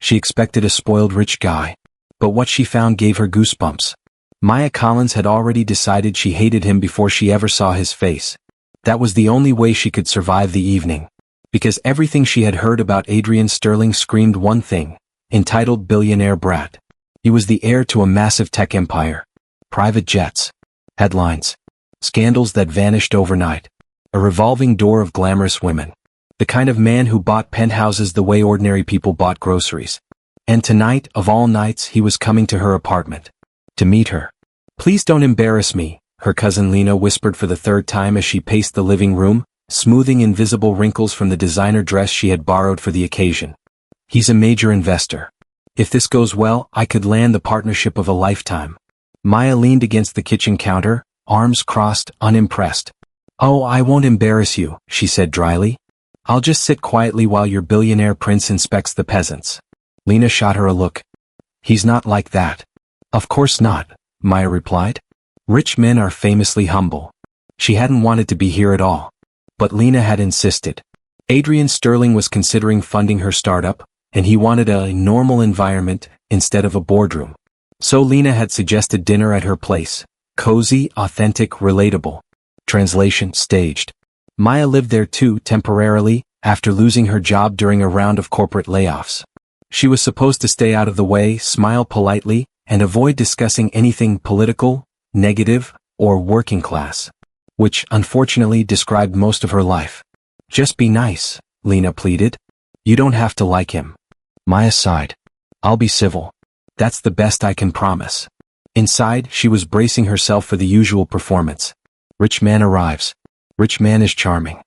She expected a spoiled rich guy. But what she found gave her goosebumps. Maya Collins had already decided she hated him before she ever saw his face. That was the only way she could survive the evening. Because everything she had heard about Adrian Sterling screamed one thing: entitled billionaire brat. He was the heir to a massive tech empire. Private jets. Headlines. Scandals that vanished overnight. A revolving door of glamorous women. The kind of man who bought penthouses the way ordinary people bought groceries. And tonight, of all nights, he was coming to her apartment. To meet her. "Please don't embarrass me," her cousin Lena whispered for the third time as she paced the living room, smoothing invisible wrinkles from the designer dress she had borrowed for the occasion. "He's a major investor. If this goes well, I could land the partnership of a lifetime." Maya leaned against the kitchen counter, arms crossed, unimpressed. "Oh, I won't embarrass you," she said dryly. "I'll just sit quietly while your billionaire prince inspects the peasants." Lena shot her a look. "He's not like that." "Of course not," Maya replied. "Rich men are famously humble." She hadn't wanted to be here at all. But Lena had insisted. Adrian Sterling was considering funding her startup, and he wanted a normal environment instead of a boardroom. So Lena had suggested dinner at her place. Cozy, authentic, relatable. Translation: staged. Maya lived there too, temporarily, after losing her job during a round of corporate layoffs. She was supposed to stay out of the way, smile politely, and avoid discussing anything political, negative, or working class. Which, unfortunately, described most of her life. "Just be nice," Lena pleaded. "You don't have to like him." Maya sighed. "I'll be civil. That's the best I can promise." Inside, she was bracing herself for the usual performance. Rich man arrives. Rich man is charming.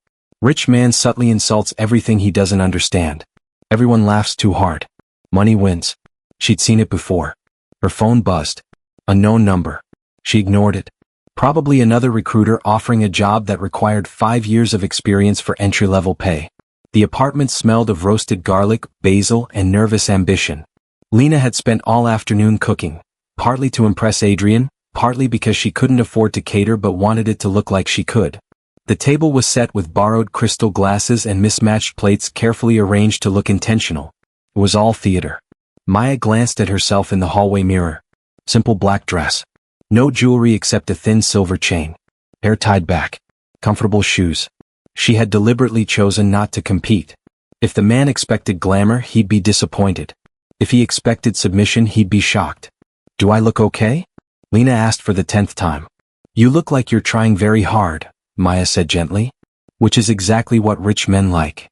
Rich man subtly insults everything he doesn't understand. Everyone laughs too hard. Money wins. She'd seen it before. Her phone buzzed. Unknown number. She ignored it. Probably another recruiter offering a job that required 5 years of experience for entry-level pay. The apartment smelled of roasted garlic, basil, and nervous ambition. Lena had spent all afternoon cooking, partly to impress Adrian, partly because she couldn't afford to cater but wanted it to look like she could. The table was set with borrowed crystal glasses and mismatched plates carefully arranged to look intentional. It was all theater. Maya glanced at herself in the hallway mirror. Simple black dress. No jewelry except a thin silver chain. Hair tied back. Comfortable shoes. She had deliberately chosen not to compete. If the man expected glamour, he'd be disappointed. If he expected submission, he'd be shocked. "Do I look okay?" Lena asked for the 10th time. "You look like you're trying very hard," Maya said gently. Which is exactly what rich men like.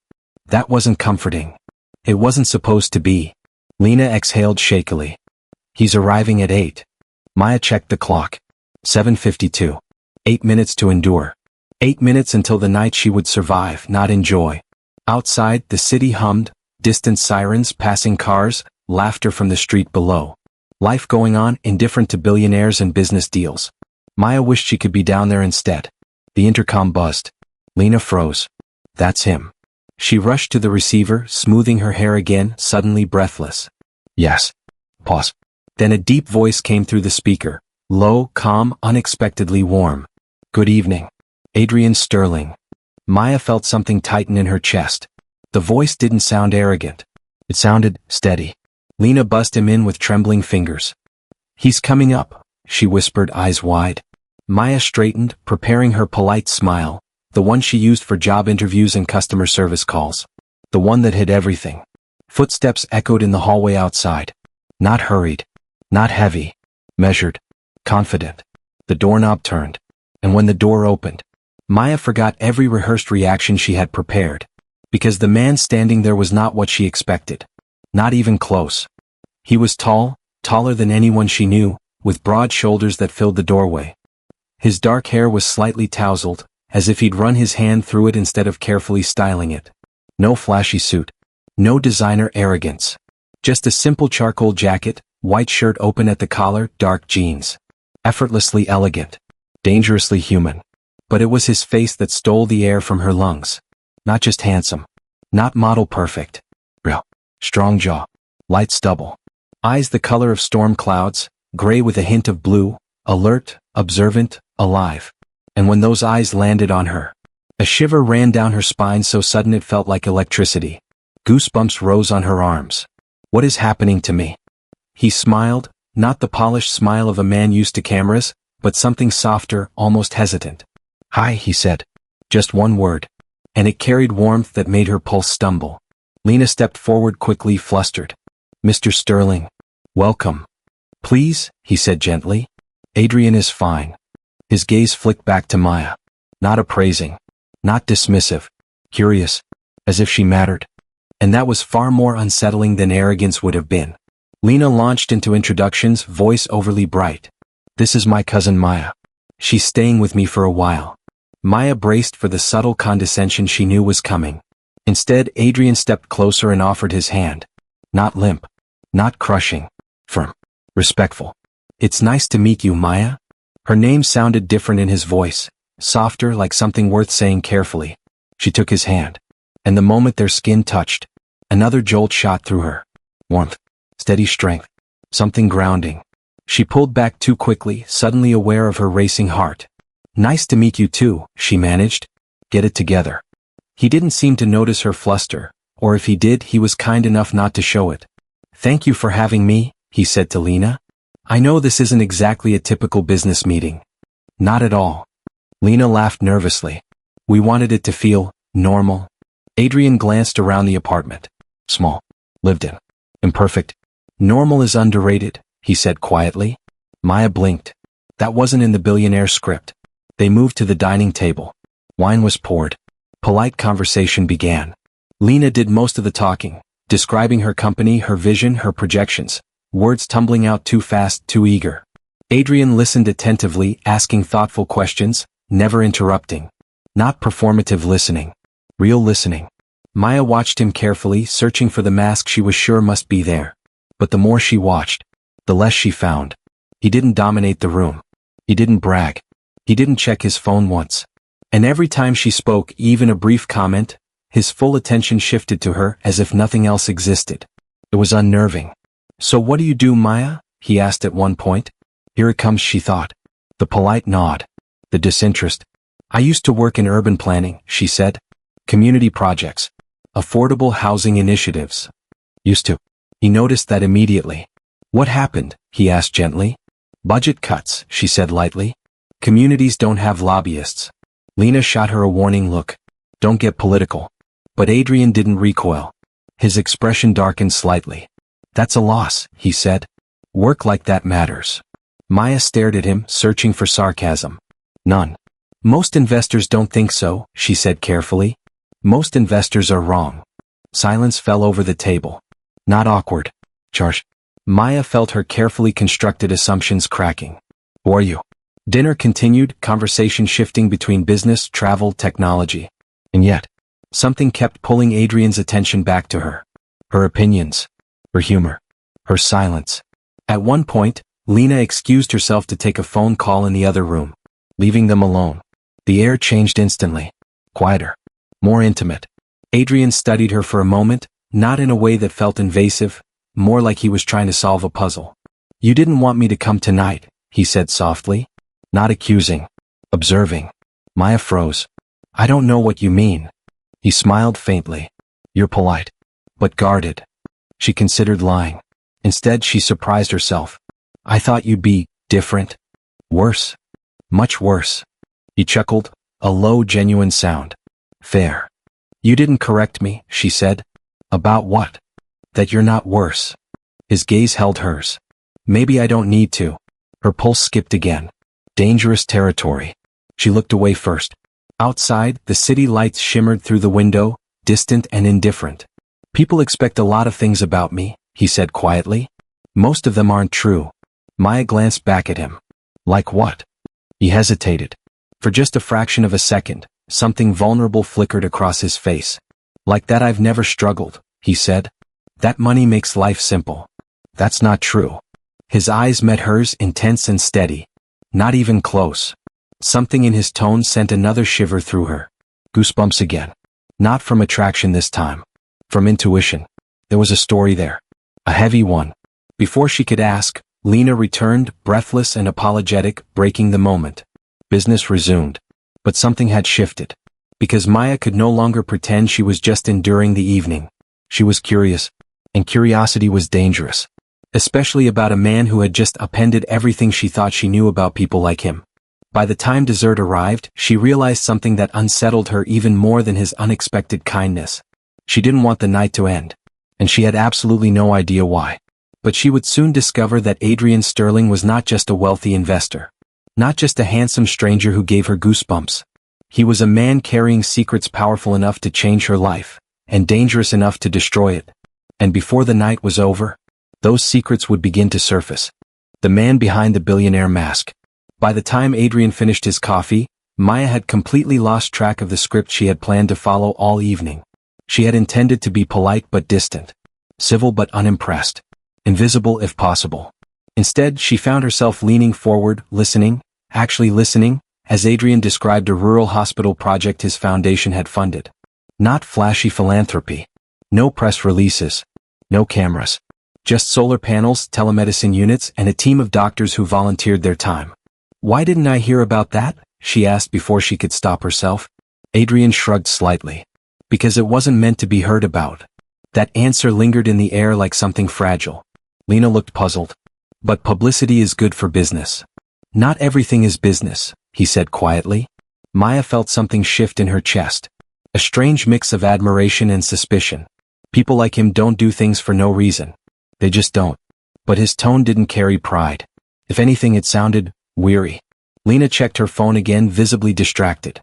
That wasn't comforting. It wasn't supposed to be. Lena exhaled shakily. "He's arriving at 8. Maya checked the clock. 7:52. 8 minutes to endure. 8 minutes until the night she would survive, not enjoy. Outside, the city hummed, distant sirens, passing cars, laughter from the street below. Life going on, indifferent to billionaires and business deals. Maya wished she could be down there instead. The intercom buzzed. Lena froze. That's him. She rushed to the receiver, smoothing her hair again, suddenly breathless. Yes. Pause. Then a deep voice came through the speaker. Low, calm, unexpectedly warm. Good evening. Adrian Sterling. Maya felt something tighten in her chest. The voice didn't sound arrogant. It sounded steady. Lena buzzed him in with trembling fingers. He's coming up, she whispered, eyes wide. Maya straightened, preparing her polite smile, the one she used for job interviews and customer service calls. The one that hid everything. Footsteps echoed in the hallway outside. Not hurried. Not heavy. Measured. Confident. The doorknob turned. And when the door opened, Maya forgot every rehearsed reaction she had prepared. Because the man standing there was not what she expected. Not even close. He was tall, taller than anyone she knew, with broad shoulders that filled the doorway. His dark hair was slightly tousled, as if he'd run his hand through it instead of carefully styling it. No flashy suit. No designer arrogance. Just a simple charcoal jacket, white shirt open at the collar, dark jeans. Effortlessly elegant. Dangerously human. But it was his face that stole the air from her lungs. Not just handsome. Not model perfect. Real. Strong jaw. Light stubble. Eyes the color of storm clouds, gray with a hint of blue, alert, observant, alive. And when those eyes landed on her, a shiver ran down her spine so sudden it felt like electricity. Goosebumps rose on her arms. What is happening to me? He smiled, not the polished smile of a man used to cameras, but something softer, almost hesitant. Hi, he said. Just one word. And it carried warmth that made her pulse stumble. Lena stepped forward quickly, flustered. Mr. Sterling. Welcome. Please, he said gently. Adrian is fine. His gaze flicked back to Maya. Not appraising. Not dismissive. Curious. As if she mattered. And that was far more unsettling than arrogance would have been. Lena launched into introductions, voice overly bright. This is my cousin Maya. She's staying with me for a while. Maya braced for the subtle condescension she knew was coming. Instead, Adrian stepped closer and offered his hand. Not limp. Not crushing. Firm. Respectful. It's nice to meet you, Maya. Her name sounded different in his voice, softer, like something worth saying carefully. She took his hand. And the moment their skin touched, another jolt shot through her. Warmth. Steady strength. Something grounding. She pulled back too quickly, suddenly aware of her racing heart. Nice to meet you too, she managed. Get it together. He didn't seem to notice her fluster, or if he did, he was kind enough not to show it. Thank you for having me, he said to Lena. I know this isn't exactly a typical business meeting. Not at all. Lena laughed nervously. We wanted it to feel normal. Adrian glanced around the apartment. Small. Lived in. Imperfect. Normal is underrated, he said quietly. Maya blinked. That wasn't in the Billionaire script. They moved to the dining table. Wine was poured. Polite conversation began. Lena did most of the talking, describing her company, her vision, her projections, words tumbling out too fast, too eager. Adrian listened attentively, asking thoughtful questions, never interrupting. Not performative listening. Real listening. Maya watched him carefully, searching for the mask she was sure must be there. But the more she watched, the less she found. He didn't dominate the room. He didn't brag. He didn't check his phone once. And every time she spoke, even a brief comment, his full attention shifted to her as if nothing else existed. It was unnerving. So what do you do, Maya? He asked at one point. Here it comes, she thought. The polite nod. The disinterest. I used to work in urban planning, she said. Community projects. Affordable housing initiatives. Used to. He noticed that immediately. What happened? He asked gently. Budget cuts, she said lightly. Communities don't have lobbyists. Lena shot her a warning look. Don't get political. But Adrian didn't recoil. His expression darkened slightly. That's a loss, he said. Work like that matters. Maya stared at him, searching for sarcasm. None. Most investors don't think so, she said carefully. Most investors are wrong. Silence fell over the table. Not awkward. Charged. Maya felt her carefully constructed assumptions cracking. Who are you? Dinner continued, conversation shifting between business, travel, technology. And yet, something kept pulling Adrian's attention back to her. Her opinions. Her humor. Her silence. At one point, Lena excused herself to take a phone call in the other room, leaving them alone. The air changed instantly. Quieter. More intimate. Adrian studied her for a moment, not in a way that felt invasive, more like he was trying to solve a puzzle. You didn't want me to come tonight, he said softly. Not accusing. Observing. Maya froze. I don't know what you mean. He smiled faintly. You're polite. But guarded. She considered lying. Instead, she surprised herself. I thought you'd be different. Worse. Much worse. He chuckled, a low, genuine sound. Fair. You didn't correct me, she said. About what? That you're not worse. His gaze held hers. Maybe I don't need to. Her pulse skipped again. Dangerous territory. She looked away first. Outside, the city lights shimmered through the window, distant and indifferent. People expect a lot of things about me, he said quietly. Most of them aren't true. Maya glanced back at him. Like what? He hesitated. For just a fraction of a second, something vulnerable flickered across his face. Like that I've never struggled, he said. That money makes life simple. That's not true. His eyes met hers, intense and steady. Not even close. Something in his tone sent another shiver through her. Goosebumps again. Not from attraction this time. From intuition. There was a story there. A heavy one. Before she could ask, Lena returned, breathless and apologetic, breaking the moment. Business resumed. But something had shifted. Because Maya could no longer pretend she was just enduring the evening. She was curious. and curiosity was dangerous. Especially about a man who had just appended everything she thought she knew about people like him. By the time dessert arrived, she realized something that unsettled her even more than his unexpected kindness. She didn't want the night to end, and she had absolutely no idea why. But she would soon discover that Adrian Sterling was not just a wealthy investor. Not just a handsome stranger who gave her goosebumps. He was a man carrying secrets powerful enough to change her life, and dangerous enough to destroy it. And before the night was over, those secrets would begin to surface. The man behind the billionaire mask. By the time Adrian finished his coffee, Maya had completely lost track of the script she had planned to follow all evening. She had intended to be polite but distant, civil but unimpressed, invisible if possible. Instead, she found herself leaning forward, listening, actually listening, as Adrian described a rural hospital project his foundation had funded. Not flashy philanthropy. No press releases. No cameras. Just solar panels, telemedicine units, and a team of doctors who volunteered their time. Why didn't I hear about that? She asked before she could stop herself. Adrian shrugged slightly. Because it wasn't meant to be heard about. That answer lingered in the air like something fragile. Lena looked puzzled. But publicity is good for business. Not everything is business, he said quietly. Maya felt something shift in her chest. A strange mix of admiration and suspicion. People like him don't do things for no reason. They just don't. But his tone didn't carry pride. If anything, it sounded weary. Lena checked her phone again, visibly distracted.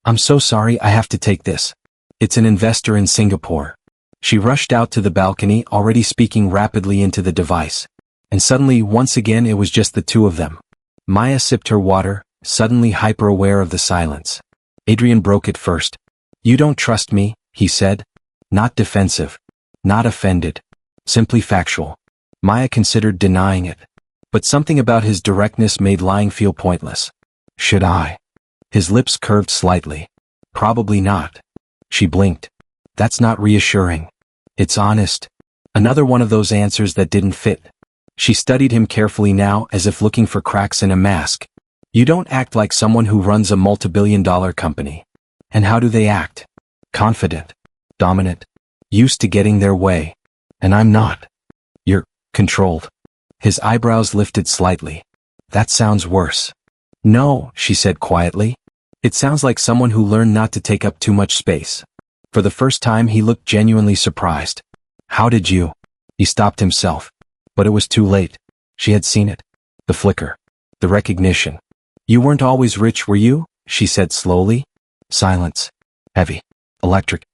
I'm so sorry, I have to take this. It's an investor in Singapore. She rushed out to the balcony, already speaking rapidly into the device. And suddenly, once again, it was just the two of them. Maya sipped her water, suddenly hyper-aware of the silence. Adrian broke it first. You don't trust me, he said. Not defensive. Not offended. Simply factual. Maya considered denying it. But something about his directness made lying feel pointless. Should I? His lips curved slightly. Probably not. She blinked. That's not reassuring. It's honest. Another one of those answers that didn't fit. She studied him carefully now, as if looking for cracks in a mask. You don't act like someone who runs a multi-billion-dollar company. And how do they act? Confident. Dominant. Used to getting their way. And I'm not. You're controlled. His eyebrows lifted slightly. That sounds worse. No, she said quietly. It sounds like someone who learned not to take up too much space. For the first time he looked genuinely surprised. How did you? He stopped himself. But it was too late. She had seen it. The flicker. The recognition. You weren't always rich, were you? She said slowly. Silence. Heavy. Electric.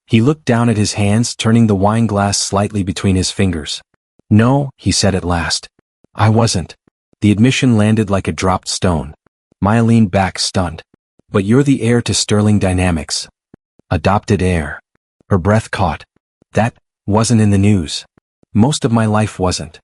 He looked down at his hands, turning the wine glass slightly between his fingers. No, he said at last. I wasn't. The admission landed like a dropped stone. Maya leaned back, stunned. But you're the heir to Sterling Dynamics. Adopted heir. Her breath caught. That wasn't in the news. Most of my life wasn't.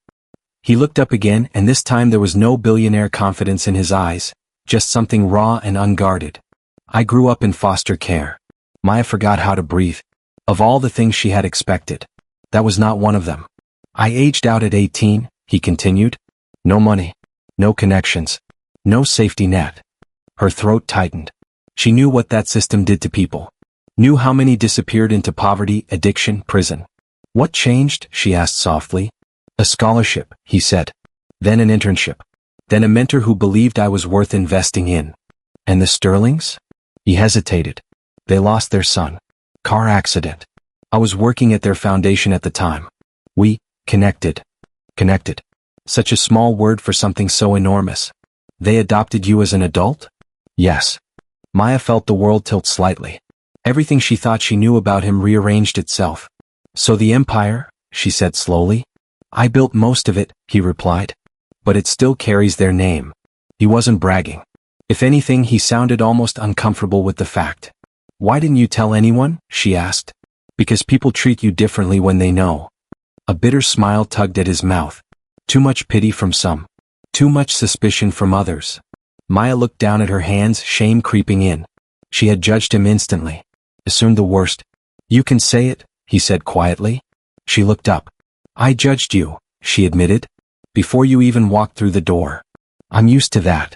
He looked up again, and this time there was no billionaire confidence in his eyes, just something raw and unguarded. I grew up in foster care. Maya forgot how to breathe. Of all the things she had expected, that was not one of them. I aged out at 18, he continued. No money. No connections. No safety net. Her throat tightened. She knew what that system did to people. Knew how many disappeared into poverty, addiction, prison. What changed? She asked softly. A scholarship, he said. Then an internship. Then a mentor who believed I was worth investing in. And the Sterlings? He hesitated. They lost their son. Car accident. I was working at their foundation at the time. We connected. Connected. Such a small word for something so enormous. They adopted you as an adult? Yes. Maya felt the world tilt slightly. Everything she thought she knew about him rearranged itself. So the empire, she said slowly. I built most of it, he replied. But it still carries their name. He wasn't bragging. If anything, he sounded almost uncomfortable with the fact. Why didn't you tell anyone? She asked. Because people treat you differently when they know. A bitter smile tugged at his mouth. Too much pity from some. Too much suspicion from others. Maya looked down at her hands, shame creeping in. She had judged him instantly. Assumed the worst. You can say it, he said quietly. She looked up. I judged you, she admitted. Before you even walked through the door. I'm used to that.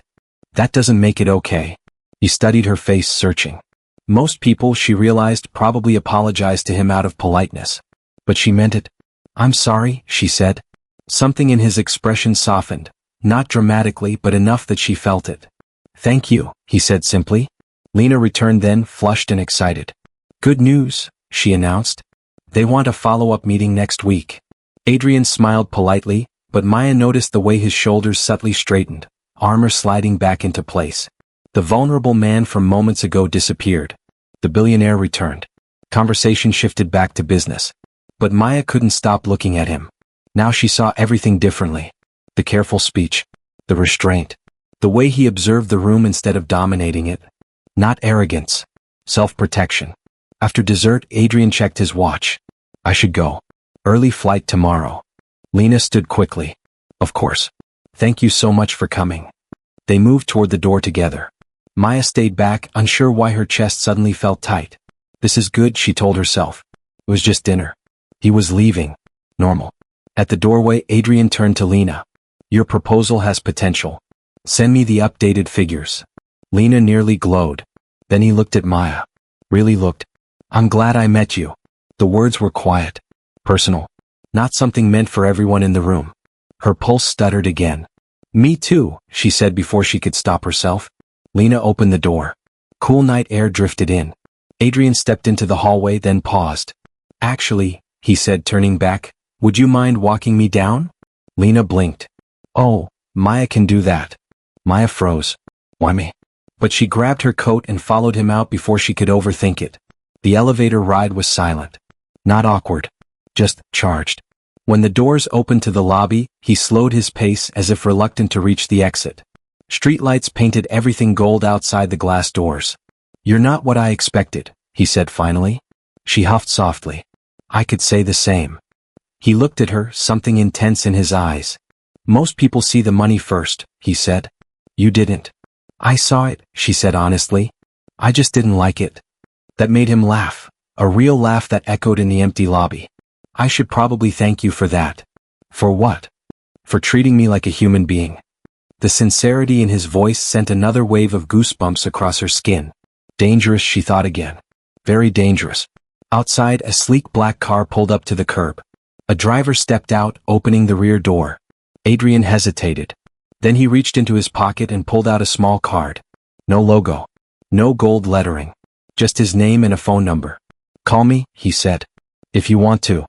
That doesn't make it okay. He studied her face, searching. Most people, she realized, probably apologized to him out of politeness. But she meant it. I'm sorry, she said. Something in his expression softened, not dramatically but enough that she felt it. Thank you, he said simply. Lena returned then, flushed and excited. Good news, she announced. They want a follow-up meeting next week. Adrian smiled politely, but Maya noticed the way his shoulders subtly straightened, armor sliding back into place. The vulnerable man from moments ago disappeared. The billionaire returned. Conversation shifted back to business. But Maya couldn't stop looking at him. Now she saw everything differently. The careful speech. The restraint. The way he observed the room instead of dominating it. Not arrogance. Self-protection. After dessert, Adrian checked his watch. I should go. Early flight tomorrow. Lena stood quickly. Of course. Thank you so much for coming. They moved toward the door together. Maya stayed back, unsure why her chest suddenly felt tight. This is good, she told herself. It was just dinner. He was leaving. Normal. At the doorway, Adrian turned to Lena. Your proposal has potential. Send me the updated figures. Lena nearly glowed. Then he looked at Maya. Really looked. I'm glad I met you. The words were quiet. Personal. Not something meant for everyone in the room. Her pulse stuttered again. Me too, she said before she could stop herself. Lena opened the door. Cool night air drifted in. Adrian stepped into the hallway, then paused. Actually, he said, turning back, would you mind walking me down? Lena blinked. Oh, Maya can do that. Maya froze. Why me? But she grabbed her coat and followed him out before she could overthink it. The elevator ride was silent. Not awkward. Just charged. When the doors opened to the lobby, he slowed his pace as if reluctant to reach the exit. Streetlights painted everything gold outside the glass doors. You're not what I expected, he said finally. She huffed softly. I could say the same. He looked at her, something intense in his eyes. Most people see the money first, he said. You didn't. I saw it, she said honestly. I just didn't like it. That made him laugh, a real laugh that echoed in the empty lobby. I should probably thank you for that. For what? For treating me like a human being. The sincerity in his voice sent another wave of goosebumps across her skin. Dangerous, she thought again. Very dangerous. Outside, a sleek black car pulled up to the curb. A driver stepped out, opening the rear door. Adrian hesitated. Then he reached into his pocket and pulled out a small card. No logo. No gold lettering. Just his name and a phone number. Call me, he said. If you want to.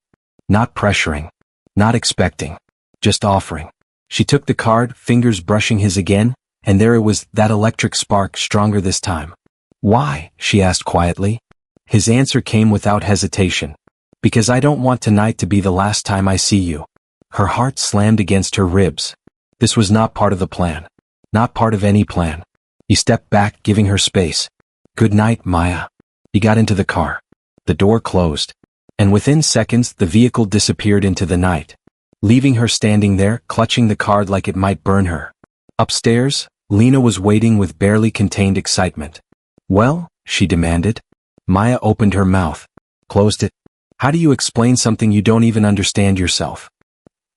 Not pressuring. Not expecting. Just offering. She took the card, fingers brushing his again, and there it was, that electric spark, stronger this time. Why? She asked quietly. His answer came without hesitation. Because I don't want tonight to be the last time I see you. Her heart slammed against her ribs. This was not part of the plan. Not part of any plan. He stepped back, giving her space. Good night, Maya. He got into the car. The door closed. And within seconds the vehicle disappeared into the night, leaving her standing there, clutching the card like it might burn her. Upstairs, Lena was waiting with barely contained excitement. Well, she demanded. Maya opened her mouth. Closed it. How do you explain something you don't even understand yourself?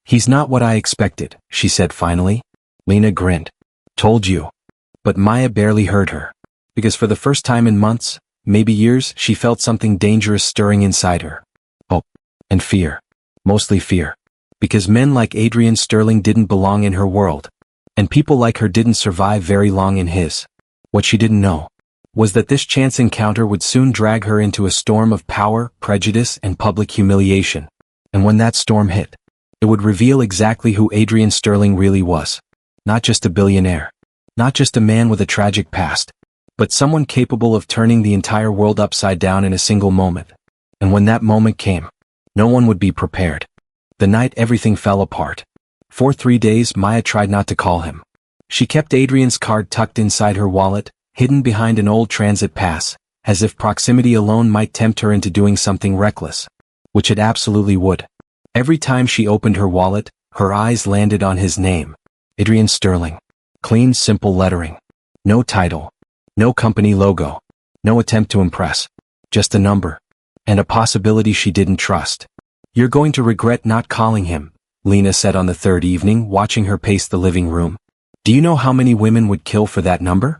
He's not what I expected, she said finally. Lena grinned. Told you. But Maya barely heard her. Because for the first time in months, maybe years, she felt something dangerous stirring inside her. Hope. And fear. Mostly fear. Because men like Adrian Sterling didn't belong in her world. And people like her didn't survive very long in his. What she didn't know was that this chance encounter would soon drag her into a storm of power, prejudice, and public humiliation. And when that storm hit, it would reveal exactly who Adrian Sterling really was. Not just a billionaire. Not just a man with a tragic past. But someone capable of turning the entire world upside down in a single moment. And when that moment came, no one would be prepared. The night everything fell apart. For 3 days Maya tried not to call him. She kept Adrian's card tucked inside her wallet, hidden behind an old transit pass, as if proximity alone might tempt her into doing something reckless. Which it absolutely would. Every time she opened her wallet, her eyes landed on his name. Adrian Sterling. Clean, simple lettering. No title. No company logo. No attempt to impress. Just a number. And a possibility she didn't trust. You're going to regret not calling him, Lena said on the third evening, watching her pace the living room. Do you know how many women would kill for that number?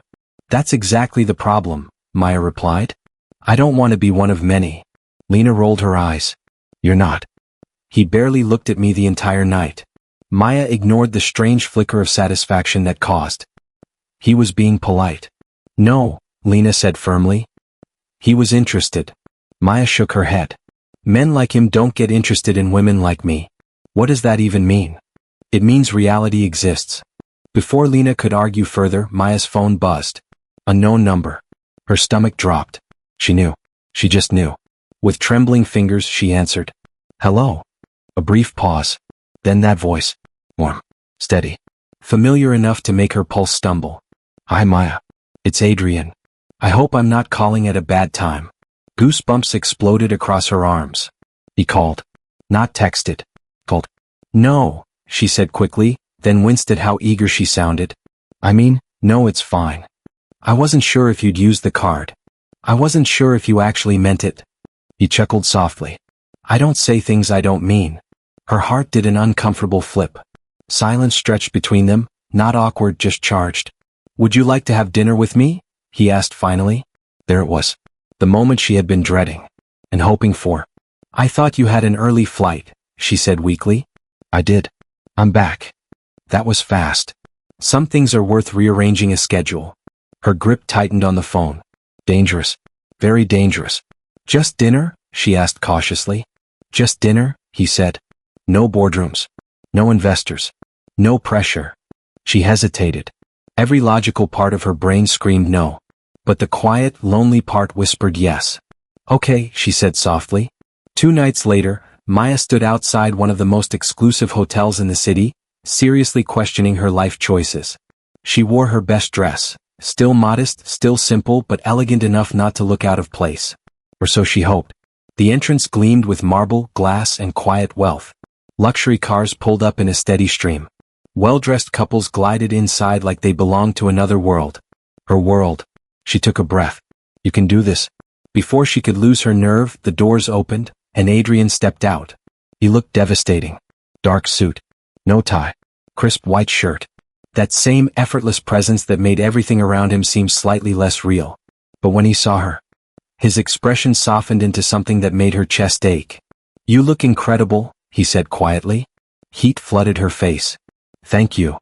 That's exactly the problem, Maya replied. I don't want to be one of many. Lena rolled her eyes. You're not. He barely looked at me the entire night. Maya ignored the strange flicker of satisfaction that caused. He was being polite. No, Lena said firmly. He was interested. Maya shook her head. Men like him don't get interested in women like me. What does that even mean? It means reality exists. Before Lena could argue further, Maya's phone buzzed. Unknown number. Her stomach dropped. She knew. She just knew. With trembling fingers, she answered. Hello. A brief pause. Then that voice. Warm. Steady. Familiar enough to make her pulse stumble. Hi Maya. It's Adrian. I hope I'm not calling at a bad time. Goosebumps exploded across her arms. He called. Not texted. Called. No, she said quickly, then winced at how eager she sounded. I mean, no, it's fine. I wasn't sure if you'd use the card. I wasn't sure if you actually meant it. He chuckled softly. I don't say things I don't mean. Her heart did an uncomfortable flip. Silence stretched between them, not awkward, just charged. Would you like to have dinner with me? He asked finally. There it was. The moment she had been dreading. And hoping for. I thought you had an early flight, she said weakly. I did. I'm back. That was fast. Some things are worth rearranging a schedule. Her grip tightened on the phone. Dangerous. Very dangerous. Just dinner? She asked cautiously. Just dinner, he said. No boardrooms. No investors. No pressure. She hesitated. Every logical part of her brain screamed no. But the quiet, lonely part whispered yes. Okay, she said softly. 2 nights later, Maya stood outside one of the most exclusive hotels in the city, seriously questioning her life choices. She wore her best dress, still modest, still simple, but elegant enough not to look out of place. Or so she hoped. The entrance gleamed with marble, glass, and quiet wealth. Luxury cars pulled up in a steady stream. Well-dressed couples glided inside like they belonged to another world. Her world. She took a breath. You can do this. Before she could lose her nerve, the doors opened, and Adrian stepped out. He looked devastating. Dark suit. No tie. Crisp white shirt. That same effortless presence that made everything around him seem slightly less real. But when he saw her, his expression softened into something that made her chest ache. You look incredible, he said quietly. Heat flooded her face. Thank you.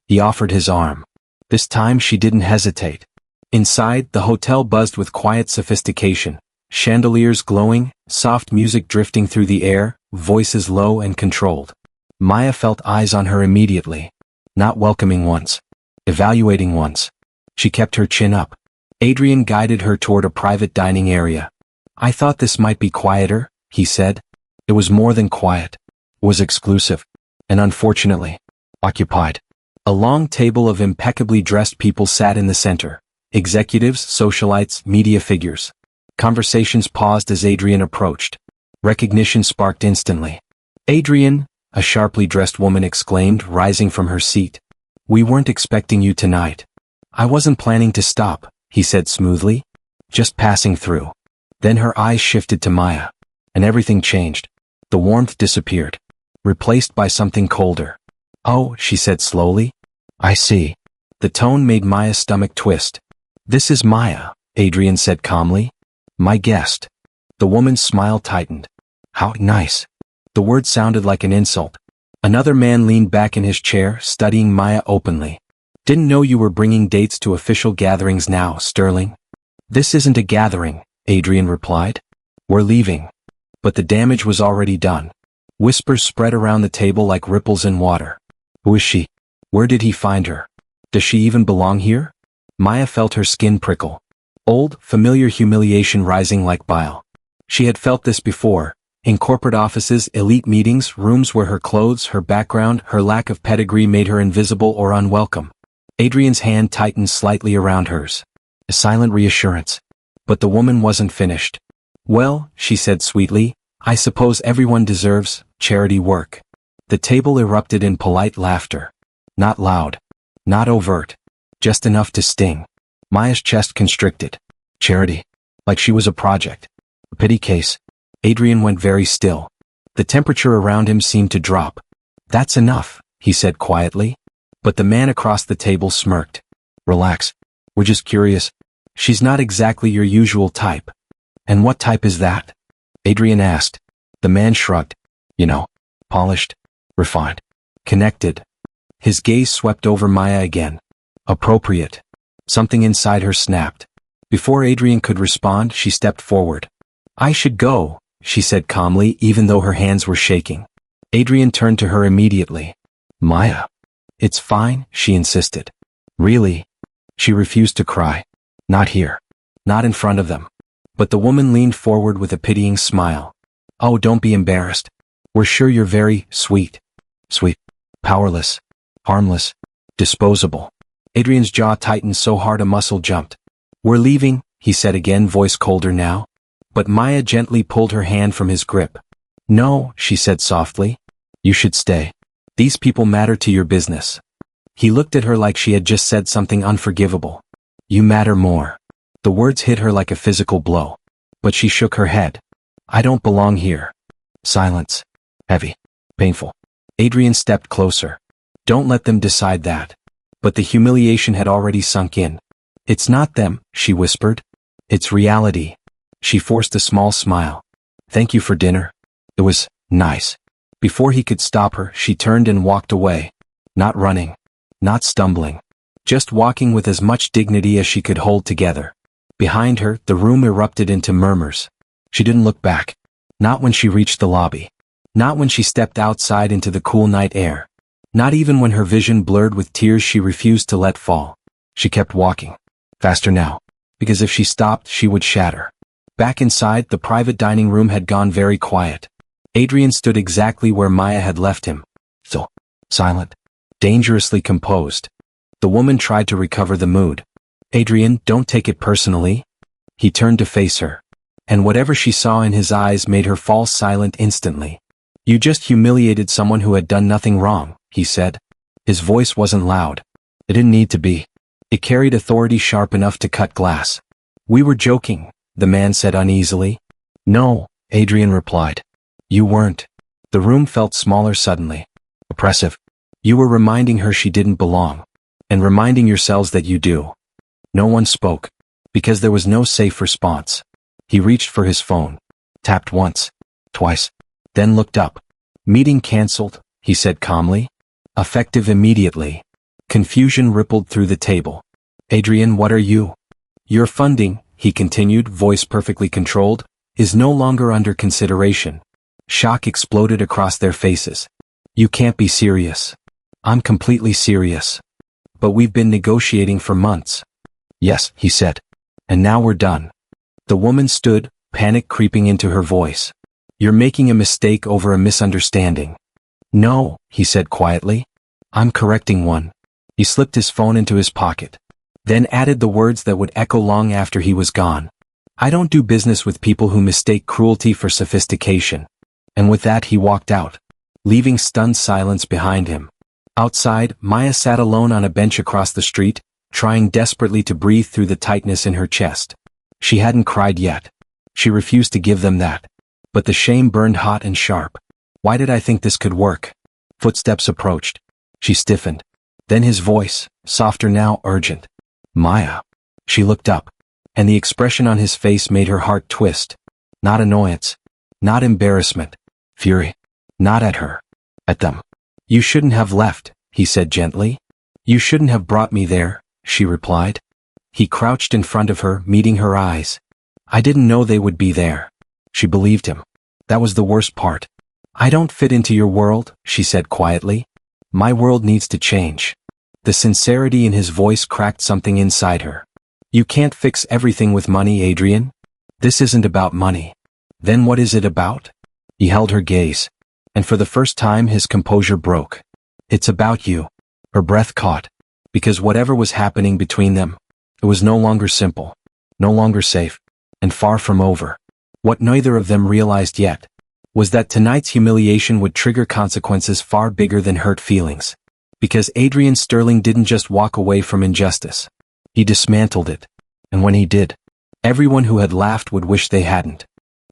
He offered his arm. This time she didn't hesitate. Inside, the hotel buzzed with quiet sophistication. Chandeliers glowing, soft music drifting through the air, voices low and controlled. Maya felt eyes on her immediately. Not welcoming ones. Evaluating ones. She kept her chin up. Adrian guided her toward a private dining area. I thought this might be quieter, he said. It was more than quiet. It was exclusive. And unfortunately, occupied. A long table of impeccably dressed people sat in the center. Executives, socialites, media figures. Conversations paused as Adrian approached. Recognition sparked instantly. Adrian, a sharply dressed woman exclaimed, rising from her seat. We weren't expecting you tonight. I wasn't planning to stop, he said smoothly. Just passing through. Then her eyes shifted to Maya. And everything changed. The warmth disappeared. Replaced by something colder. Oh, she said slowly. I see. The tone made Maya's stomach twist. This is Maya, Adrian said calmly. My guest. The woman's smile tightened. How nice. The word sounded like an insult. Another man leaned back in his chair, studying Maya openly. Didn't know you were bringing dates to official gatherings now, Sterling. This isn't a gathering, Adrian replied. We're leaving. But the damage was already done. Whispers spread around the table like ripples in water. Who is she? Where did he find her? Does she even belong here? Maya felt her skin prickle. Old, familiar humiliation rising like bile. She had felt this before, in corporate offices, elite meetings, rooms where her clothes, her background, her lack of pedigree made her invisible or unwelcome. Adrian's hand tightened slightly around hers. A silent reassurance. But the woman wasn't finished. Well, she said sweetly, I suppose everyone deserves charity work. The table erupted in polite laughter. Not loud. Not overt. Just enough to sting. Maya's chest constricted. Charity. Like she was a project. A pity case. Adrian went very still. The temperature around him seemed to drop. That's enough, he said quietly. But the man across the table smirked. Relax. We're just curious. She's not exactly your usual type. And what type is that? Adrian asked. The man shrugged. You know, Polished, refined, connected. His gaze swept over Maya again. Appropriate. Something inside her snapped. Before Adrian could respond, she stepped forward. I should go, she said calmly, even though her hands were shaking. Adrian turned to her immediately. Maya. It's fine, she insisted. Really? She refused to cry. Not here. Not in front of them. But the woman leaned forward with a pitying smile. Oh, don't be embarrassed. We're sure you're very sweet. Sweet. Powerless. Harmless. Disposable. Adrian's jaw tightened so hard a muscle jumped. We're leaving, he said again, voice colder now. But Maya gently pulled her hand from his grip. No, she said softly. You should stay. These people matter to your business. He looked at her like she had just said something unforgivable. You matter more. The words hit her like a physical blow. But she shook her head. I don't belong here. Silence. Heavy. Painful. Adrian stepped closer. Don't let them decide that. But the humiliation had already sunk in. It's not them, she whispered. It's reality. She forced a small smile. Thank you for dinner. It was nice. Before he could stop her, she turned and walked away. Not running. Not stumbling. Just walking with as much dignity as she could hold together. Behind her, the room erupted into murmurs. She didn't look back. Not when she reached the lobby. Not when she stepped outside into the cool night air. Not even when her vision blurred with tears she refused to let fall. She kept walking. Faster now. Because if she stopped, she would shatter. Back inside, the private dining room had gone very quiet. Adrian stood exactly where Maya had left him. Still. Silent. Dangerously composed. The woman tried to recover the mood. Adrian, don't take it personally. He turned to face her. And whatever she saw in his eyes made her fall silent instantly. You just humiliated someone who had done nothing wrong, he said. His voice wasn't loud. It didn't need to be. It carried authority sharp enough to cut glass. We were joking, the man said uneasily. No, Adrian replied. You weren't. The room felt smaller suddenly. Oppressive. You were reminding her she didn't belong. And reminding yourselves that you do. No one spoke. Because there was no safe response. He reached for his phone. Tapped once. Twice. Then looked up. Meeting cancelled, he said calmly. Effective immediately. Confusion rippled through the table. Adrian, what are you? Your funding, he continued, voice perfectly controlled, is no longer under consideration. Shock exploded across their faces. You can't be serious. I'm completely serious. But we've been negotiating for months. Yes, he said. And now we're done. The woman stood, panic creeping into her voice. You're making a mistake over a misunderstanding. No, he said quietly. I'm correcting one. He slipped his phone into his pocket. Then added the words that would echo long after he was gone. I don't do business with people who mistake cruelty for sophistication. And with that he walked out, leaving stunned silence behind him. Outside, Maya sat alone on a bench across the street, trying desperately to breathe through the tightness in her chest. She hadn't cried yet. She refused to give them that. But the shame burned hot and sharp. Why did I think this could work? Footsteps approached. She stiffened. Then his voice, softer now, urgent. Maya. She looked up. And the expression on his face made her heart twist. Not annoyance. Not embarrassment. Fury. Not at her. At them. You shouldn't have left, he said gently. You shouldn't have brought me there, she replied. He crouched in front of her, meeting her eyes. I didn't know they would be there. She believed him. That was the worst part. I don't fit into your world, she said quietly. My world needs to change. The sincerity in his voice cracked something inside her. You can't fix everything with money, Adrian. This isn't about money. Then what is it about? He held her gaze. And for the first time his composure broke. It's about you. Her breath caught. Because whatever was happening between them, it was no longer simple, no longer safe, and far from over. What neither of them realized yet was that tonight's humiliation would trigger consequences far bigger than hurt feelings. Because Adrian Sterling didn't just walk away from injustice. He dismantled it. And when he did, everyone who had laughed would wish they hadn't.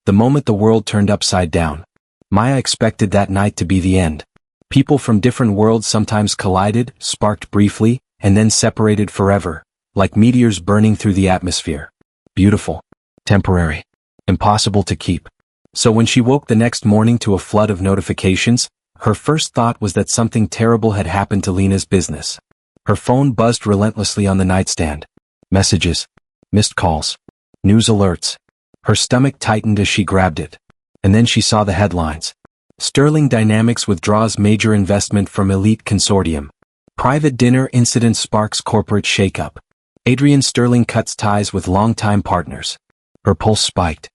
The moment the world turned upside down, Maya expected that night to be the end. People from different worlds sometimes collided, sparked briefly, and then separated forever, like meteors burning through the atmosphere. Beautiful. Temporary. Impossible to keep. So when she woke the next morning to a flood of notifications, Her first thought was that something terrible had happened to Lena's business. Her phone buzzed relentlessly on the nightstand. Messages. Missed calls. News alerts. Her stomach tightened as she grabbed it. And then she saw the headlines. Sterling Dynamics withdraws major investment from elite consortium. Private dinner incident sparks corporate shakeup. Adrian Sterling cuts ties with longtime partners. Her pulse spiked.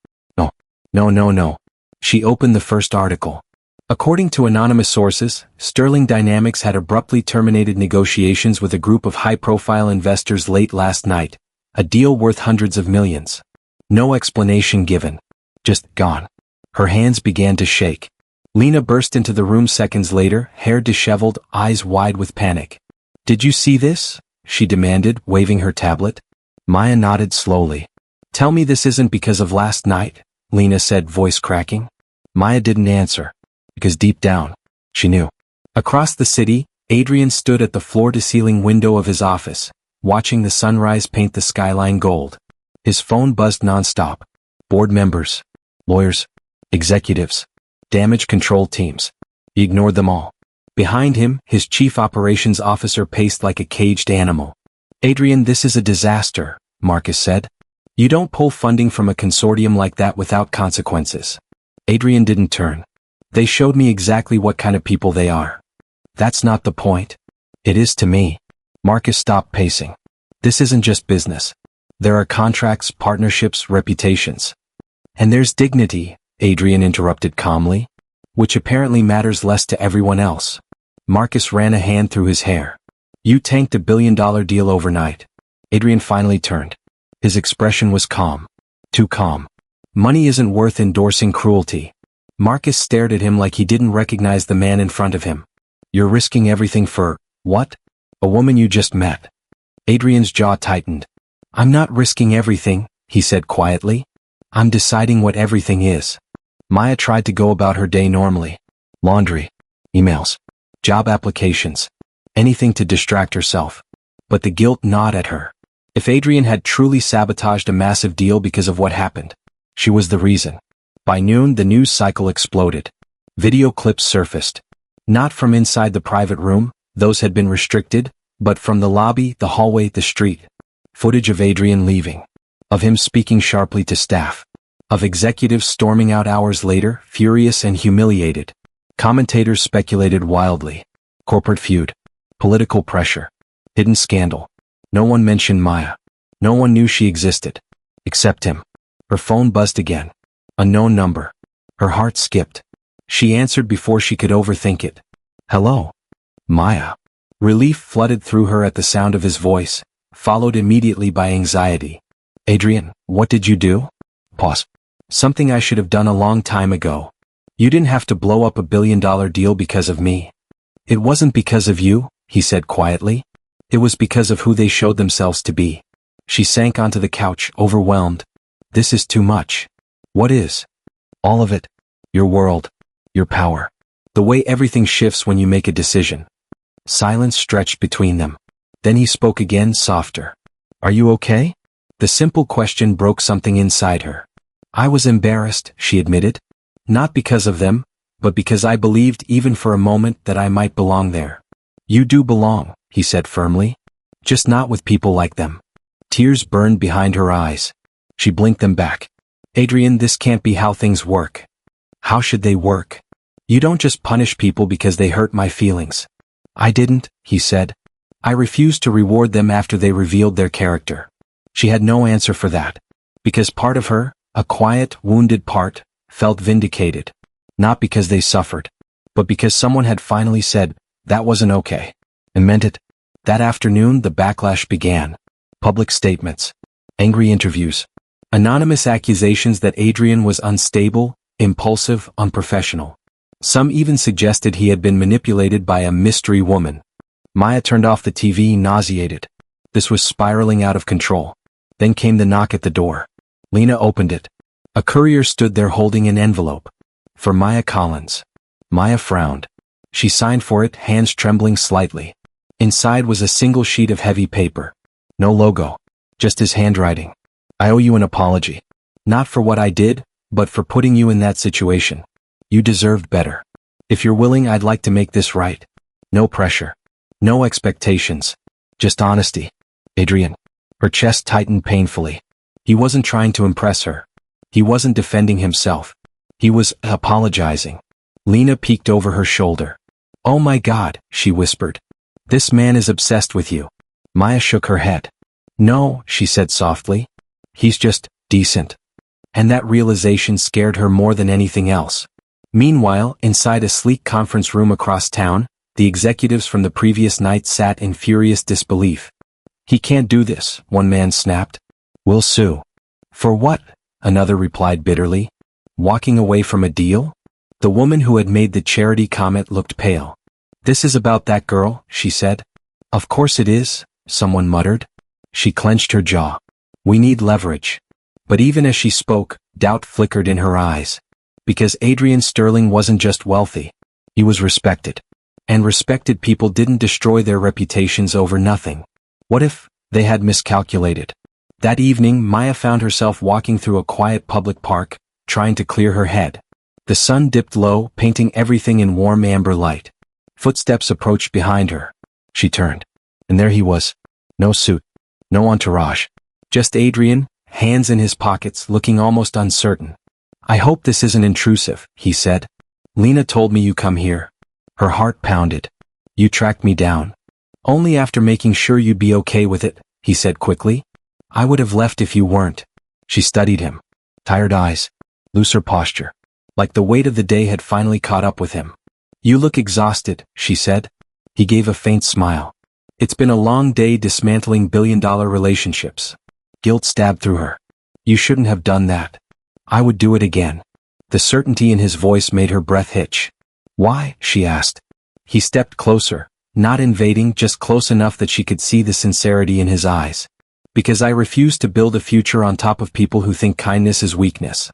No. She opened the first article. According to anonymous sources, Sterling Dynamics had abruptly terminated negotiations with a group of high-profile investors late last night, a deal worth hundreds of millions. No explanation given. Just gone. Her hands began to shake. Lena burst into the room seconds later, hair disheveled, eyes wide with panic. "Did you see this?" she demanded, waving her tablet. Maya nodded slowly. "Tell me this isn't because of last night," Lena said, voice cracking. Maya didn't answer. Because deep down, she knew. Across the city, Adrian stood at the floor-to-ceiling window of his office, watching the sunrise paint the skyline gold. His phone buzzed nonstop. Board members, lawyers, executives, damage control teams. He ignored them all. Behind him, his chief operations officer paced like a caged animal. "Adrian, this is a disaster," Marcus said. "You don't pull funding from a consortium like that without consequences." Adrian didn't turn. "They showed me exactly what kind of people they are." "That's not the point." "It is to me." Marcus stopped pacing. "This isn't just business. There are contracts, partnerships, reputations. And there's dignity," Adrian interrupted calmly, "which apparently matters less to everyone else." Marcus ran a hand through his hair. "You tanked $1 billion deal overnight." Adrian finally turned. His expression was calm. Too calm. "Money isn't worth endorsing cruelty." Marcus stared at him like he didn't recognize the man in front of him. "You're risking everything for, what? A woman you just met." Adrian's jaw tightened. "I'm not risking everything," he said quietly. "I'm deciding what everything is." Maya tried to go about her day normally. Laundry. Emails. Job applications. Anything to distract herself. But the guilt gnawed at her. If Adrian had truly sabotaged a massive deal because of what happened, she was the reason. By noon, the news cycle exploded. Video clips surfaced. Not from inside the private room, those had been restricted, but from the lobby, the hallway, the street. Footage of Adrian leaving. Of him speaking sharply to staff. Of executives storming out hours later, furious and humiliated. Commentators speculated wildly. Corporate feud. Political pressure. Hidden scandal. No one mentioned Maya. No one knew she existed. Except him. Her phone buzzed again. Unknown number. Her heart skipped. She answered before she could overthink it. "Hello." Maya. Relief flooded through her at the sound of his voice, followed immediately by anxiety. "Adrian, what did you do?" Pause. "Something I should have done a long time ago. You didn't have to blow up $1 billion deal because of me." "It wasn't because of you," he said quietly. "It was because of who they showed themselves to be." She sank onto the couch, overwhelmed. "This is too much." "What is?" "All of it. Your world. Your power. The way everything shifts when you make a decision." Silence stretched between them. Then he spoke again, softer. "Are you okay?" The simple question broke something inside her. "I was embarrassed," she admitted. "Not because of them, but because I believed even for a moment that I might belong there." "You do belong," he said firmly. "Just not with people like them." Tears burned behind her eyes. She blinked them back. "Adrian, this can't be how things work." "How should they work?" "You don't just punish people because they hurt my feelings." "I didn't," he said. "I refused to reward them after they revealed their character." She had no answer for that. Because part of her, a quiet, wounded part, felt vindicated. Not because they suffered, but because someone had finally said, that wasn't okay. And meant it. That afternoon, the backlash began. Public statements. Angry interviews. Anonymous accusations that Adrian was unstable, impulsive, unprofessional. Some even suggested he had been manipulated by a mystery woman. Maya turned off the TV, nauseated. This was spiraling out of control. Then came the knock at the door. Lena opened it. A courier stood there holding an envelope. For Maya Collins. Maya frowned. She signed for it, hands trembling slightly. Inside was a single sheet of heavy paper. No logo. Just his handwriting. "I owe you an apology. Not for what I did, but for putting you in that situation. You deserved better." If you're willing, I'd like to make this right. No pressure. No expectations. Just honesty. Adrian. Her chest tightened painfully. He wasn't trying to impress her. He wasn't defending himself. He was apologizing. Lena peeked over her shoulder. "Oh my God," she whispered. "This man is obsessed with you." Maya shook her head. "No," she said softly. "He's just decent." And that realization scared her more than anything else. Meanwhile, inside a sleek conference room across town, the executives from the previous night sat in furious disbelief. "He can't do this," one man snapped. "We'll sue." "For what?" another replied bitterly. "Walking away from a deal?" The woman who had made the charity comment looked pale. "This is about that girl," she said. "Of course it is," someone muttered. She clenched her jaw. "We need leverage." But even as she spoke, doubt flickered in her eyes. Because Adrian Sterling wasn't just wealthy. He was respected. And respected people didn't destroy their reputations over nothing. What if they had miscalculated? That evening, Maya found herself walking through a quiet public park, trying to clear her head. The sun dipped low, painting everything in warm amber light. Footsteps approached behind her. She turned. And there he was. No suit. No entourage. Just Adrian, hands in his pockets, looking almost uncertain. "I hope this isn't intrusive," he said. "Lena told me you come here." Her heart pounded. "You tracked me down." "Only after making sure you'd be okay with it," he said quickly. "I would have left if you weren't." She studied him. Tired eyes. Looser posture. Like the weight of the day had finally caught up with him. "You look exhausted," she said. He gave a faint smile. "It's been a long day dismantling billion-dollar relationships." Guilt stabbed through her. "You shouldn't have done that." "I would do it again." The certainty in his voice made her breath hitch. "Why?" she asked. He stepped closer, not invading, just close enough that she could see the sincerity in his eyes. "Because I refuse to build a future on top of people who think kindness is weakness."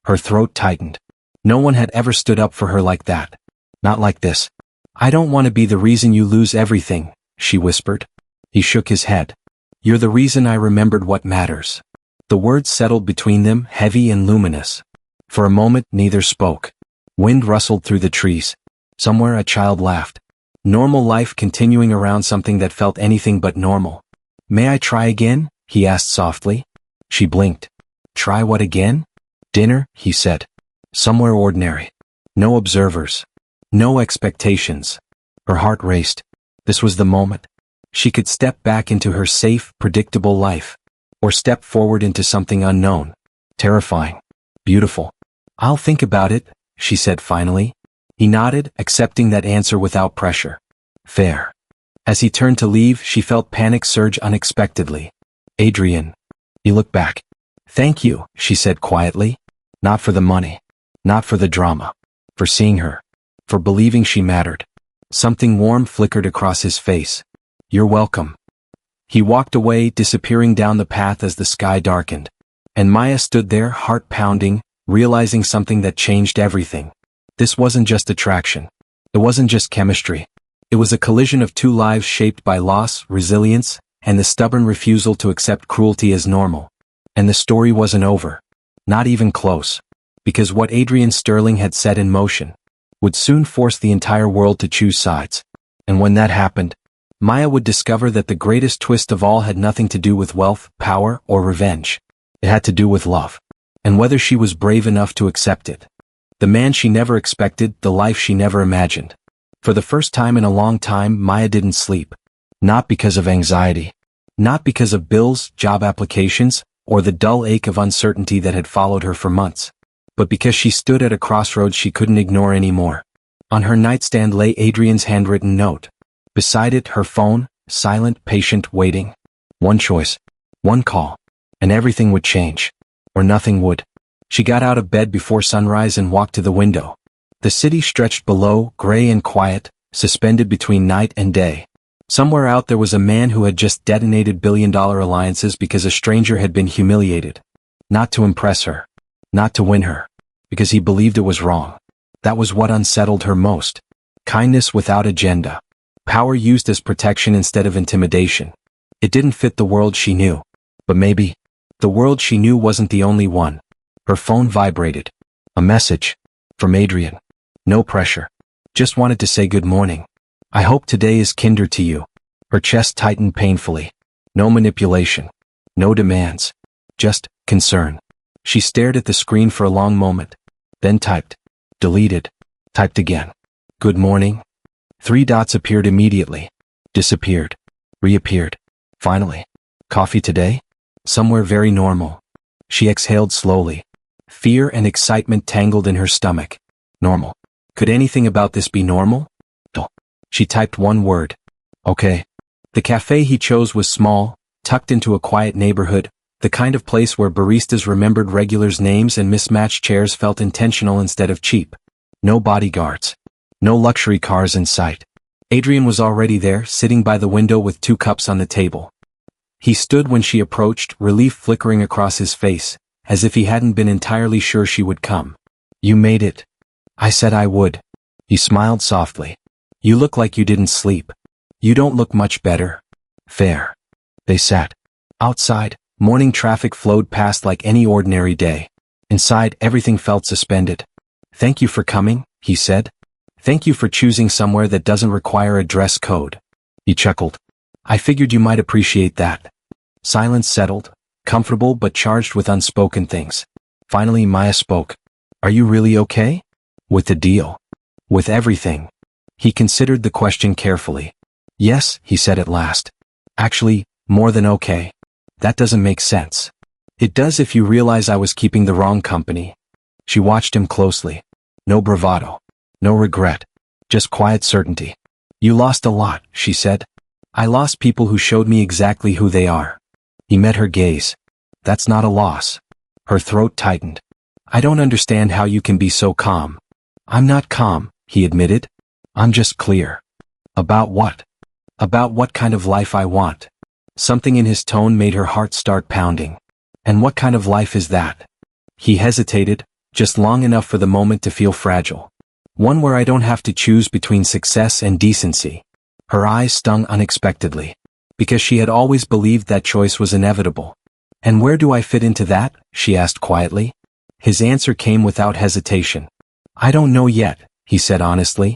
Her throat tightened. No one had ever stood up for her like that. Not like this. "I don't want to be the reason you lose everything," she whispered. He shook his head. "You're the reason I remembered what matters." The words settled between them, heavy and luminous. For a moment, neither spoke. Wind rustled through the trees. Somewhere a child laughed. Normal life continuing around something that felt anything but normal. "May I try again?" he asked softly. She blinked. "Try what again?" "Dinner," he said. "Somewhere ordinary. No observers. No expectations." Her heart raced. This was the moment. She could step back into her safe, predictable life. Or step forward into something unknown. Terrifying. Beautiful. "I'll think about it," she said finally. He nodded, accepting that answer without pressure. Fair. As he turned to leave, she felt panic surge unexpectedly. "Adrian." He looked back. "Thank you," she said quietly. Not for the money. Not for the drama. For seeing her. For believing she mattered. Something warm flickered across his face. "You're welcome." He walked away, disappearing down the path as the sky darkened. And Maya stood there, heart pounding, realizing something that changed everything. This wasn't just attraction. It wasn't just chemistry. It was a collision of two lives shaped by loss, resilience, and the stubborn refusal to accept cruelty as normal. And the story wasn't over. Not even close. Because what Adrian Sterling had set in motion would soon force the entire world to choose sides. And when that happened, Maya would discover that the greatest twist of all had nothing to do with wealth, power, or revenge. It had to do with love. And whether she was brave enough to accept it. The man she never expected, the life she never imagined. For the first time in a long time, Maya didn't sleep. Not because of anxiety. Not because of bills, job applications, or the dull ache of uncertainty that had followed her for months. But because she stood at a crossroads she couldn't ignore anymore. On her nightstand lay Adrian's handwritten note. Beside it, her phone, silent, patient, waiting. One choice. One call. And everything would change. Or nothing would. She got out of bed before sunrise and walked to the window. The city stretched below, gray and quiet, suspended between night and day. Somewhere out there was a man who had just detonated billion-dollar alliances because a stranger had been humiliated. Not to impress her. Not to win her. Because he believed it was wrong. That was what unsettled her most. Kindness without agenda. Power used as protection instead of intimidation. It didn't fit the world she knew. But maybe the world she knew wasn't the only one. Her phone vibrated. A message. From Adrian. No pressure. Just wanted to say good morning. I hope today is kinder to you. Her chest tightened painfully. No manipulation. No demands. Just concern. She stared at the screen for a long moment. Then typed. Deleted. Typed again. Good morning. 3 dots appeared immediately. Disappeared. Reappeared. Finally. Coffee today? Somewhere very normal. She exhaled slowly. Fear and excitement tangled in her stomach. Normal. Could anything about this be normal? She typed one word. Okay. The cafe he chose was small, tucked into a quiet neighborhood, the kind of place where baristas remembered regulars' names and mismatched chairs felt intentional instead of cheap. No bodyguards. No luxury cars in sight. Adrian was already there, sitting by the window with 2 cups on the table. He stood when she approached, relief flickering across his face, as if he hadn't been entirely sure she would come. You made it. I said I would. He smiled softly. You look like you didn't sleep. You don't look much better. Fair. They sat. Outside, morning traffic flowed past like any ordinary day. Inside, everything felt suspended. Thank you for coming, he said. Thank you for choosing somewhere that doesn't require a dress code. He chuckled. I figured you might appreciate that. Silence settled, comfortable but charged with unspoken things. Finally, Maya spoke. Are you really okay? With the deal? With everything? He considered the question carefully. Yes, he said at last. Actually, more than okay. That doesn't make sense. It does if you realize I was keeping the wrong company. She watched him closely. No bravado. No regret. Just quiet certainty. You lost a lot, she said. I lost people who showed me exactly who they are. He met her gaze. That's not a loss. Her throat tightened. I don't understand how you can be so calm. I'm not calm, he admitted. I'm just clear. About what? About what kind of life I want. Something in his tone made her heart start pounding. And what kind of life is that? He hesitated, just long enough for the moment to feel fragile. One where I don't have to choose between success and decency. Her eyes stung unexpectedly. Because she had always believed that choice was inevitable. And where do I fit into that? She asked quietly. His answer came without hesitation. I don't know yet, he said honestly.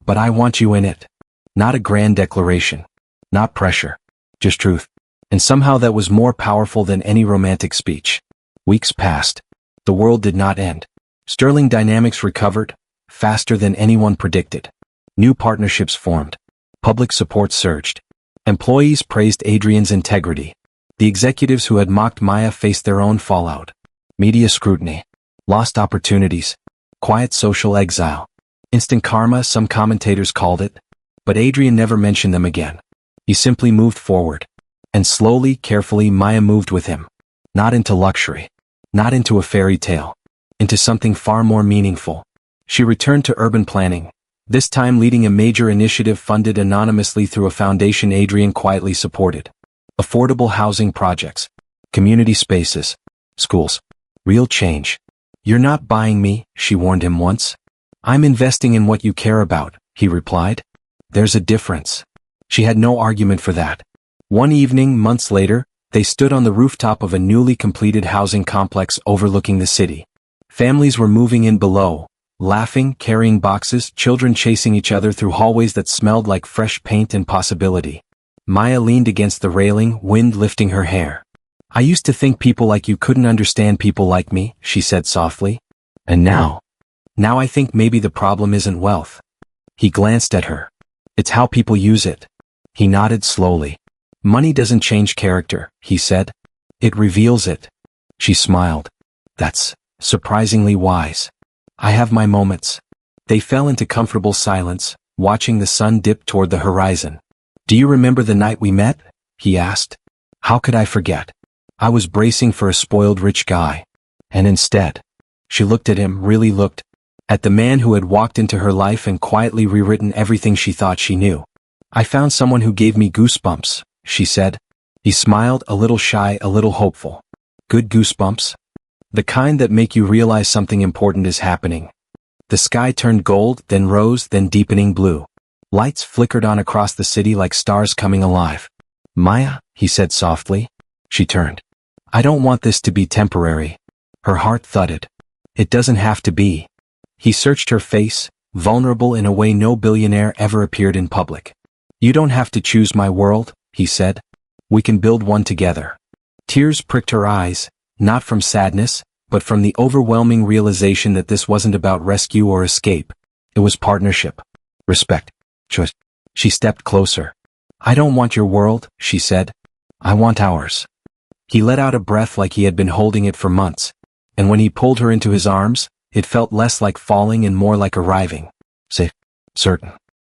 But I want you in it. Not a grand declaration. Not pressure. Just truth. And somehow that was more powerful than any romantic speech. Weeks passed. The world did not end. Sterling Dynamics recovered, faster than anyone predicted. New partnerships formed. Public support surged. Employees praised Adrian's integrity. The executives who had mocked Maya faced their own fallout. Media scrutiny. Lost opportunities. Quiet social exile. Instant karma, some commentators called it. But Adrian never mentioned them again. He simply moved forward. And slowly, carefully, Maya moved with him. Not into luxury. Not into a fairy tale. Into something far more meaningful. She returned to urban planning. This time leading a major initiative funded anonymously through a foundation Adrian quietly supported. Affordable housing projects. Community spaces. Schools. Real change. You're not buying me, she warned him once. I'm investing in what you care about, he replied. There's a difference. She had no argument for that. One evening, months later, they stood on the rooftop of a newly completed housing complex overlooking the city. Families were moving in below, laughing, carrying boxes, children chasing each other through hallways that smelled like fresh paint and possibility. Maya leaned against the railing, wind lifting her hair. I used to think people like you couldn't understand people like me, she said softly. And now I think maybe the problem isn't wealth. He glanced at her. It's how people use it. He nodded slowly. Money doesn't change character, he said. It reveals it. She smiled. That's surprisingly wise. I have my moments. They fell into comfortable silence, watching the sun dip toward the horizon. Do you remember the night we met? He asked. How could I forget? I was bracing for a spoiled rich guy. And instead, she looked at him, really looked, at the man who had walked into her life and quietly rewritten everything she thought she knew. I found someone who gave me goosebumps, she said. He smiled, a little shy, a little hopeful. Good goosebumps? The kind that make you realize something important is happening. The sky turned gold, then rose, then deepening blue. Lights flickered on across the city like stars coming alive. Maya, he said softly. She turned. I don't want this to be temporary. Her heart thudded. It doesn't have to be. He searched her face, vulnerable in a way no billionaire ever appeared in public. "You don't have to choose my world," he said. "We can build one together." Tears pricked her eyes, not from sadness, but from the overwhelming realization that this wasn't about rescue or escape. It was partnership. Respect. Choice. She stepped closer. "I don't want your world," she said. "I want ours." He let out a breath like he had been holding it for months, and when he pulled her into his arms, it felt less like falling and more like arriving. Safe. Certain.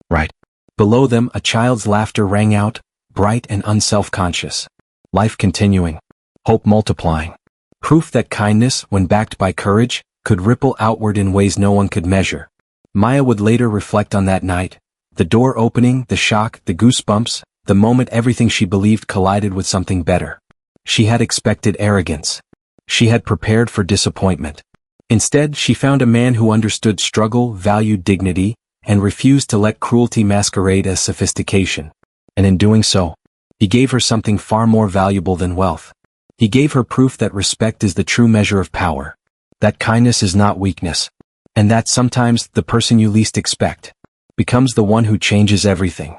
Right. Below them, a child's laughter rang out, bright and unself-conscious. Life continuing. Hope multiplying. Proof that kindness, when backed by courage, could ripple outward in ways no one could measure. Maya would later reflect on that night. The door opening, the shock, the goosebumps, the moment everything she believed collided with something better. She had expected arrogance. She had prepared for disappointment. Instead, she found a man who understood struggle, valued dignity, and refused to let cruelty masquerade as sophistication. And in doing so, he gave her something far more valuable than wealth. He gave her proof that respect is the true measure of power, that kindness is not weakness, and that sometimes the person you least expect becomes the one who changes everything.